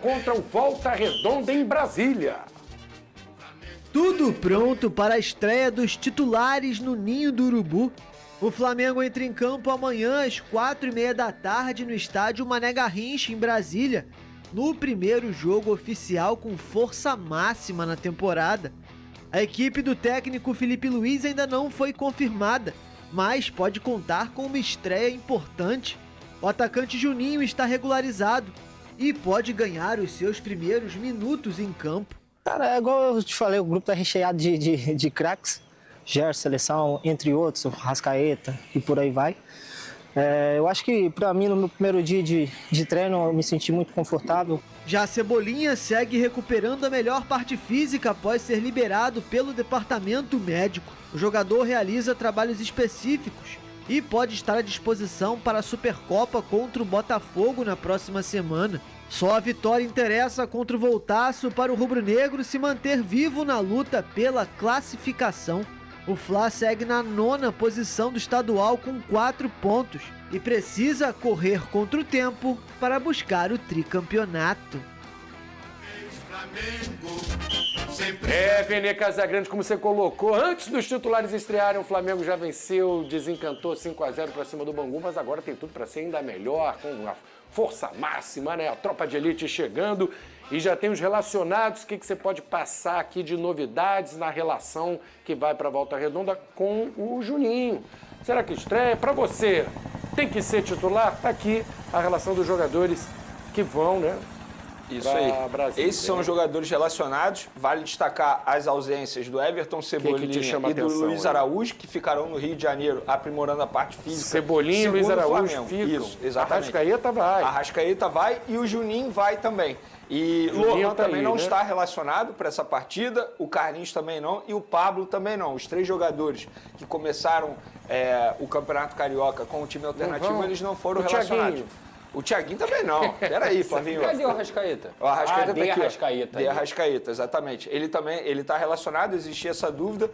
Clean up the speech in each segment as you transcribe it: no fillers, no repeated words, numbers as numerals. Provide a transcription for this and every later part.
Contra o Volta Redonda em Brasília. Tudo pronto para a estreia dos titulares no Ninho do Urubu. O Flamengo entra em campo amanhã às 4h30 da tarde no estádio Mané Garrincha, em Brasília, no primeiro jogo oficial com força máxima na temporada. A equipe do técnico Felipe Luiz ainda não foi confirmada, mas pode contar com uma estreia importante. O atacante Juninho está regularizado e pode ganhar os seus primeiros minutos em campo. Cara, é igual eu te falei, o grupo tá recheado de craques, Gerson, Seleção, entre outros, Rascaeta e por aí vai. Eu acho que para mim no meu primeiro dia de treino eu me senti muito confortável. Já Cebolinha segue recuperando a melhor parte física após ser liberado pelo departamento médico. O jogador realiza trabalhos específicos e pode estar à disposição para a Supercopa contra o Botafogo na próxima semana. Só a vitória interessa contra o Voltaço para o rubro-negro se manter vivo na luta pela classificação. O Fla segue na 9ª posição do estadual com 4 pontos e precisa correr contra o tempo para buscar o tricampeonato. Vene Casagrande, como você colocou, antes dos titulares estrearem, o Flamengo já venceu, desencantou 5-0 para cima do Bangu, mas agora tem tudo para ser ainda melhor, com uma força máxima, né? A tropa de elite chegando e já tem os relacionados. O que você pode passar aqui de novidades na relação que vai para a Volta Redonda com o Juninho? Será que estreia? Para você, tem que ser titular? Tá aqui a relação dos jogadores que vão, né? Isso aí. Esses são os jogadores relacionados. Vale destacar as ausências do Everton Cebolinha e do Luiz Araújo, que ficarão no Rio de Janeiro aprimorando a parte física. Cebolinha e Luiz Araújo ficam. Isso, exatamente. Arrascaeta vai. Arrascaeta vai e o Juninho vai também. E o Lohan também não está relacionado para essa partida, o Carlinhos também não e o Pablo também não. Os 3 jogadores que começaram o Campeonato Carioca com o time alternativo, eles não foram relacionados. O Thiaguinho também não. Peraí, Flavinho. Cadê o Arrascaeta? O Arrascaeta tá aqui, Arrascaeta. De Arrascaeta, exatamente. Ele também, está relacionado, existia essa dúvida.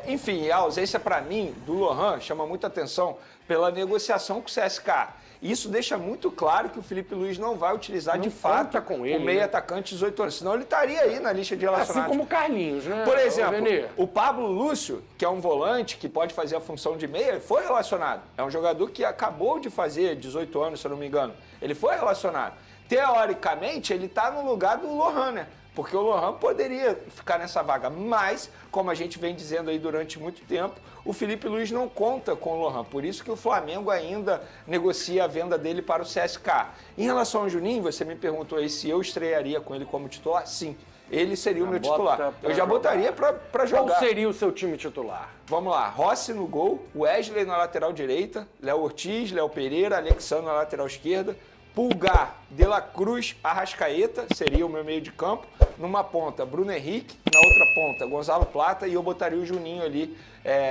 Enfim, a ausência para mim do Lohan chama muita atenção pela negociação com o CSKA. Isso deixa muito claro que o Felipe Luiz não vai utilizar de fato com ele, o meio atacante de 18 anos. Senão ele estaria aí na lista de relacionados. Assim como o Carlinhos, né? Por exemplo, o Pablo Lúcio, que é um volante que pode fazer a função de meia, foi relacionado. É um jogador que acabou de fazer 18 anos, se eu não me engano. Ele foi relacionado. Teoricamente, ele está no lugar do Lohan, né? Porque o Lohan poderia ficar nessa vaga, mas, como a gente vem dizendo aí durante muito tempo, o Felipe Luiz não conta com o Lohan, por isso que o Flamengo ainda negocia a venda dele para o CSKA. Em relação ao Juninho, você me perguntou aí se eu estrearia com ele como titular, sim. Ele seria o meu titular. Eu já botaria para jogar. Qual seria o seu time titular? Vamos lá, Rossi no gol, Wesley na lateral direita, Léo Ortiz, Léo Pereira, Alexandre na lateral esquerda, Pulgar, De La Cruz, Arrascaeta, seria o meu meio de campo. Numa ponta, Bruno Henrique. Na outra ponta, Gonzalo Plata. E eu botaria o Juninho ali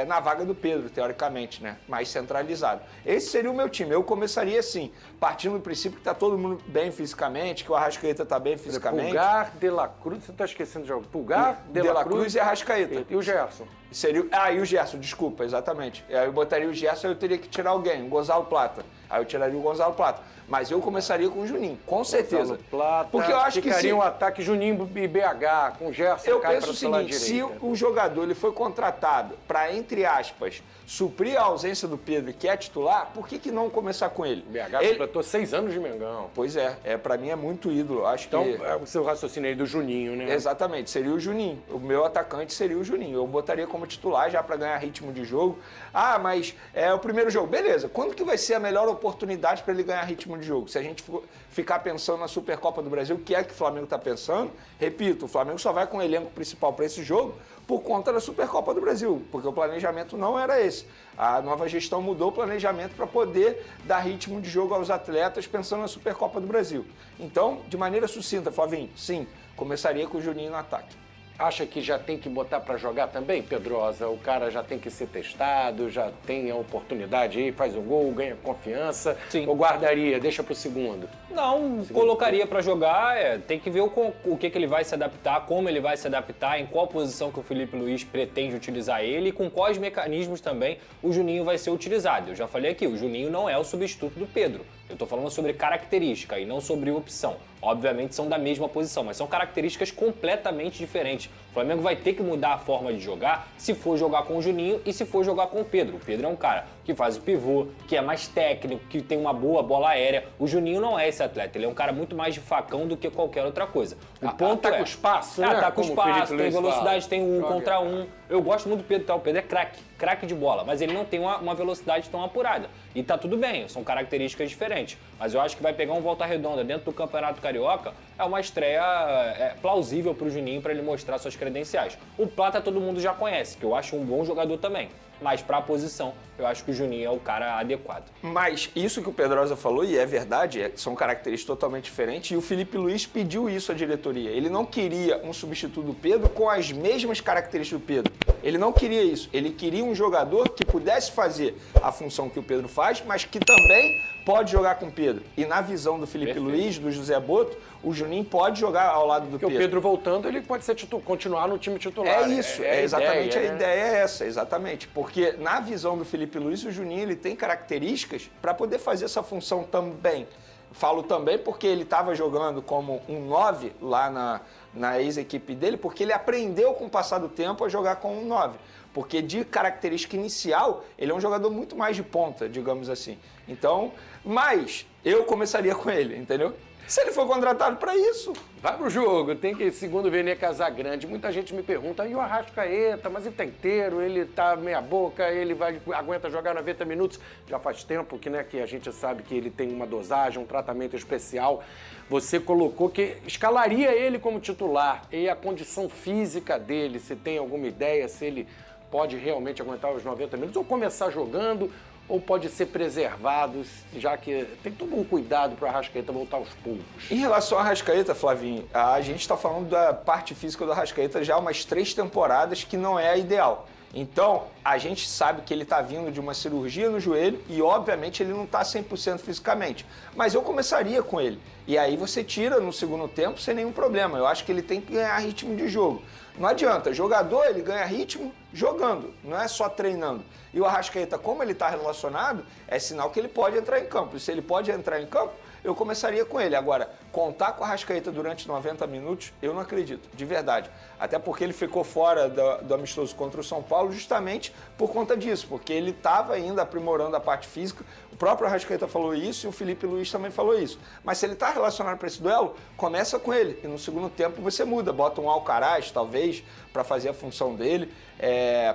na vaga do Pedro, teoricamente, né? Mais centralizado. Esse seria o meu time. Eu começaria assim, partindo do princípio que está todo mundo bem fisicamente, que o Arrascaeta está bem fisicamente. Pulgar, De La Cruz, você está esquecendo de jogo. Pulgar, De La Cruz e Arrascaeta. E o Gerson? E o Gerson, desculpa, exatamente. Aí eu botaria o Gerson, eu teria que tirar alguém, o Gonzalo Plata. Aí eu tiraria o Gonzalo Plata. Mas eu começaria com o Juninho, com certeza. Plata, porque eu acho que ficaria um ataque Juninho e BH, com o Gerson. Eu penso o seguinte, se o jogador ele foi contratado para, entre aspas, suprir a ausência do Pedro, que é titular, por que não começar com ele? BH completou 6 anos de Mengão. Pois para mim é muito ídolo. Acho então, que... é o seu raciocínio aí do Juninho, né? Exatamente, seria o Juninho. O meu atacante seria o Juninho. Eu botaria como titular já para ganhar ritmo de jogo. Ah, mas é o primeiro jogo. Beleza, quando que vai ser a melhor oportunidade para ele ganhar ritmo de jogo? Se a gente ficar pensando na Supercopa do Brasil, o que é que o Flamengo está pensando? Repito, o Flamengo só vai com o elenco principal para esse jogo por conta da Supercopa do Brasil, porque o planejamento não era esse. A nova gestão mudou o planejamento para poder dar ritmo de jogo aos atletas pensando na Supercopa do Brasil. Então, de maneira sucinta, Flavinho, sim, começaria com o Juninho no ataque. Acha que já tem que botar para jogar também, Pedrosa? O cara já tem que ser testado, já tem a oportunidade aí, faz o gol, ganha confiança? Sim. Ou guardaria, deixa para o segundo? Não, colocaria para jogar, tem que ver o que ele vai se adaptar, como ele vai se adaptar, em qual posição que o Felipe Luiz pretende utilizar ele e com quais mecanismos também o Juninho vai ser utilizado. Eu já falei aqui, o Juninho não é o substituto do Pedro. Eu tô falando sobre característica e não sobre opção. Obviamente são da mesma posição, mas são características completamente diferentes. O Flamengo vai ter que mudar a forma de jogar se for jogar com o Juninho e se for jogar com o Pedro. O Pedro é um cara que faz o pivô, que é mais técnico, que tem uma boa bola aérea. O Juninho não é esse atleta, ele é um cara muito mais de facão do que qualquer outra coisa. O ponto ataca o espaço, né? Ataca o espaço, tem velocidade, tem um Joga. contra um. Eu gosto muito do Pedro, tá? O Pedro é craque de bola, mas ele não tem uma velocidade tão apurada. E tá tudo bem, são características diferentes. Mas eu acho que vai pegar um Volta Redonda dentro do Campeonato Carioca, é uma estreia plausível pro Juninho para ele mostrar suas credenciais. O Plata todo mundo já conhece, que eu acho um bom jogador também. Mas para a posição, eu acho que o Juninho é o cara adequado. Mas isso que o Pedrosa falou, e é verdade, são características totalmente diferentes, e o Felipe Luiz pediu isso à diretoria. Ele não queria um substituto do Pedro com as mesmas características do Pedro. Ele não queria isso. Ele queria um jogador que pudesse fazer a função que o Pedro faz, mas que também pode jogar com o Pedro. E na visão do Felipe Luiz, do José Boto, o Juninho pode jogar ao lado do Porque Pedro. o Pedro voltando, ele pode ser continuar no time titular. É isso, exatamente a né? ideia é essa, exatamente. Porque na visão do Felipe Luiz, o Juninho ele tem características para poder fazer essa função também. Falo também porque ele estava jogando como um 9 lá na ex-equipe dele, porque ele aprendeu com o passar do tempo a jogar com um 9. Porque de característica inicial, ele é um jogador muito mais de ponta, digamos assim. Então, mas eu começaria com ele, entendeu? Se ele for contratado para isso. Vai pro jogo, tem que, segundo o Vene Casagrande, muita gente me pergunta, e o Arrascaeta, mas ele tá inteiro, ele tá meia boca, ele aguenta jogar 90 minutos. Já faz tempo que a gente sabe que ele tem uma dosagem, um tratamento especial. Você colocou que escalaria ele como titular, e a condição física dele, se tem alguma ideia, se ele pode realmente aguentar os 90 minutos, ou começar jogando, ou pode ser preservado, já que tem todo um cuidado para o Arrascaeta voltar aos poucos? Em relação ao Arrascaeta, Flavinho, a gente está falando da parte física do Arrascaeta já há umas 3 temporadas, que não é a ideal. Então, a gente sabe que ele está vindo de uma cirurgia no joelho e, obviamente, ele não está 100% fisicamente. Mas eu começaria com ele. E aí você tira no segundo tempo sem nenhum problema. Eu acho que ele tem que ganhar ritmo de jogo. Não adianta, jogador ele ganha ritmo jogando, não é só treinando. E o Arrascaeta, como ele está relacionado, é sinal que ele pode entrar em campo. E se ele pode entrar em campo, eu começaria com ele. Agora, contar com o Arrascaeta durante 90 minutos, eu não acredito, de verdade. Até porque ele ficou fora do amistoso contra o São Paulo justamente por conta disso, porque ele estava ainda aprimorando a parte física. O próprio Arrascaeta falou isso e o Felipe Luiz também falou isso. Mas se ele está relacionado para esse duelo, começa com ele. E no segundo tempo você muda, bota um Alcaraz, talvez, para fazer a função dele.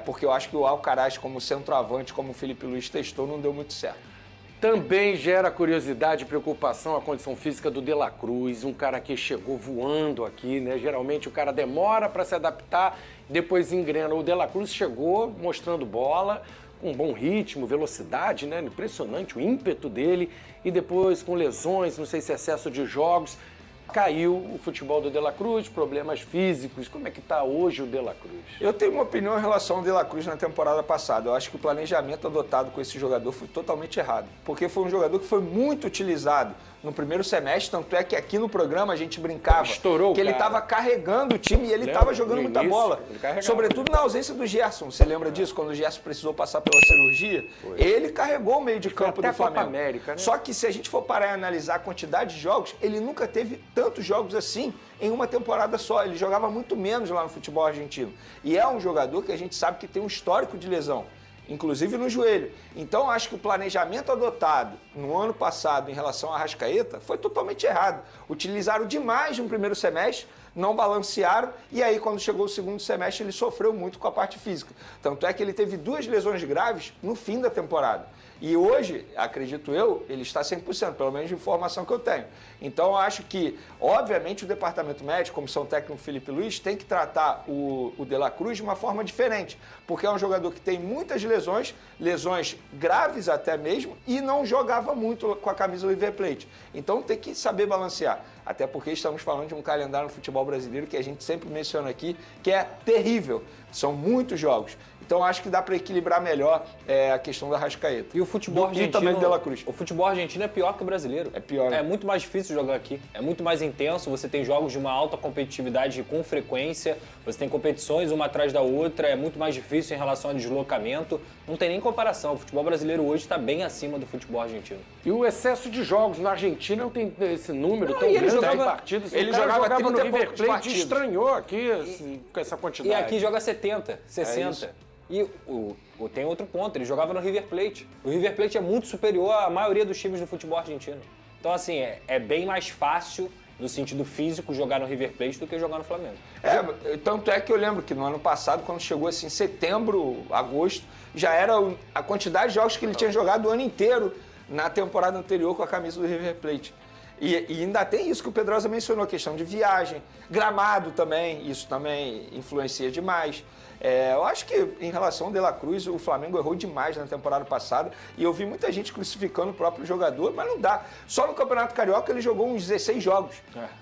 Porque eu acho que o Alcaraz, como centroavante, como o Felipe Luiz testou, não deu muito certo. Também gera curiosidade e preocupação a condição física do De La Cruz, um cara que chegou voando aqui, né? Geralmente o cara demora para se adaptar, depois engrena. O De La Cruz chegou mostrando bola, com bom ritmo, velocidade, né? Impressionante o ímpeto dele, e depois com lesões, não sei se excesso de jogos, caiu o futebol do De La Cruz, problemas físicos. Como é que está hoje o De La Cruz? Eu tenho uma opinião em relação ao De La Cruz na temporada passada. Eu acho que o planejamento adotado com esse jogador foi totalmente errado. Porque foi um jogador que foi muito utilizado no primeiro semestre, tanto é que aqui no programa a gente brincava Estourou, que ele estava carregando o time e ele estava jogando muita bola. Sobretudo na ausência do Gerson. Você lembra disso? Quando o Gerson precisou passar pela cirurgia, ele carregou o meio de campo do Flamengo. América, né? Só que se a gente for parar e analisar a quantidade de jogos, ele nunca teve tantos jogos assim em uma temporada só. Ele jogava muito menos lá no futebol argentino. E é um jogador que a gente sabe que tem um histórico de lesão, inclusive no joelho. Então, acho que o planejamento adotado no ano passado em relação ao Arrascaeta foi totalmente errado. Utilizaram demais no primeiro semestre, não balancearam, e aí quando chegou o segundo semestre ele sofreu muito com a parte física. Tanto é que ele teve 2 lesões graves no fim da temporada. E hoje, acredito eu, ele está 100%, pelo menos de informação que eu tenho. Então, eu acho que, obviamente, o departamento médico, comissão técnica Felipe Luiz, tem que tratar o De La Cruz de uma forma diferente, porque é um jogador que tem muitas lesões graves até mesmo, e não jogava muito com a camisa do River Plate. Então, tem que saber balancear. Até porque estamos falando de um calendário no futebol brasileiro que a gente sempre menciona aqui, que é terrível. São muitos jogos. Então, acho que dá para equilibrar melhor a questão da Arrascaeta. E o futebol E argentino... também do De La Cruz. O futebol argentino é pior que o brasileiro. É pior, né? É muito mais difícil jogar aqui. É muito mais intenso, você tem jogos de uma alta competitividade com frequência, você tem competições uma atrás da outra, é muito mais difícil em relação a deslocamento. Não tem nem comparação. O futebol brasileiro hoje está bem acima do futebol argentino. E o excesso de jogos na Argentina não tem esse número tão e ele grande jogava- de partidas. ele O cara jogava no 30 e River poucos Plate, partidos. estranhou aqui com essa quantidade. E aqui joga 70, 60. isso. E tem outro ponto, ele jogava no River Plate. O River Plate é muito superior à maioria dos times do futebol argentino. Então, assim, é bem mais fácil, no sentido físico, jogar no River Plate do que jogar no Flamengo. Tanto é que eu lembro que no ano passado, quando chegou assim, setembro, agosto, já era a quantidade de jogos que ele tinha jogado o ano inteiro na temporada anterior com a camisa do River Plate. E ainda tem isso que o Pedrosa mencionou, a questão de viagem, gramado também, isso também influencia demais. Eu acho que em relação ao De La Cruz, o Flamengo errou demais na temporada passada e eu vi muita gente crucificando o próprio jogador, mas não dá. Só no Campeonato Carioca ele jogou uns 16 jogos.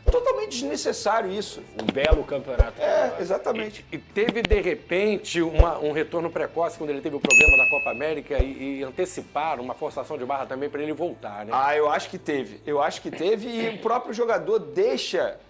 Totalmente desnecessário isso. Um belo campeonato. Exatamente. E teve, de repente, um retorno precoce quando ele teve o problema da Copa América e anteciparam uma forçação de barra também para ele voltar, né? Eu acho que teve. Eu acho que teve e o próprio jogador deixa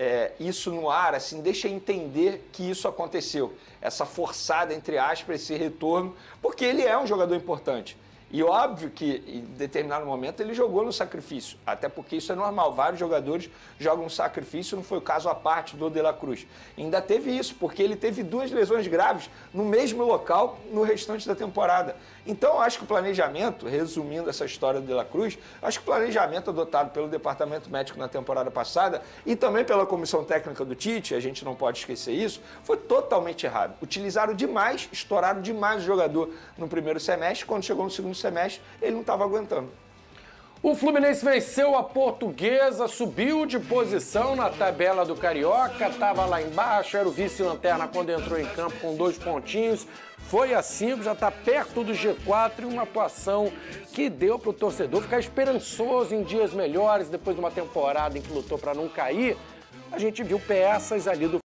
isso no ar, assim, deixa entender que isso aconteceu. Essa forçada, entre aspas, esse retorno, porque ele é um jogador importante. E óbvio que em determinado momento ele jogou no sacrifício, até porque isso é normal, vários jogadores jogam no sacrifício, não foi o caso à parte do De La Cruz. E ainda teve isso, porque ele teve 2 lesões graves no mesmo local no restante da temporada. Então eu acho que o planejamento, resumindo essa história do De La Cruz, acho que o planejamento adotado pelo Departamento Médico na temporada passada e também pela Comissão Técnica do Tite, a gente não pode esquecer isso, foi totalmente errado. Utilizaram demais, estouraram demais o jogador no primeiro semestre, quando chegou no segundo semestre, ele não estava aguentando. O Fluminense venceu a Portuguesa, subiu de posição na tabela do Carioca, estava lá embaixo, era o vice-lanterna quando entrou em campo com 2 pontinhos, foi a 5, já está perto do G4 e uma atuação que deu para o torcedor ficar esperançoso em dias melhores, depois de uma temporada em que lutou para não cair. A gente viu peças ali do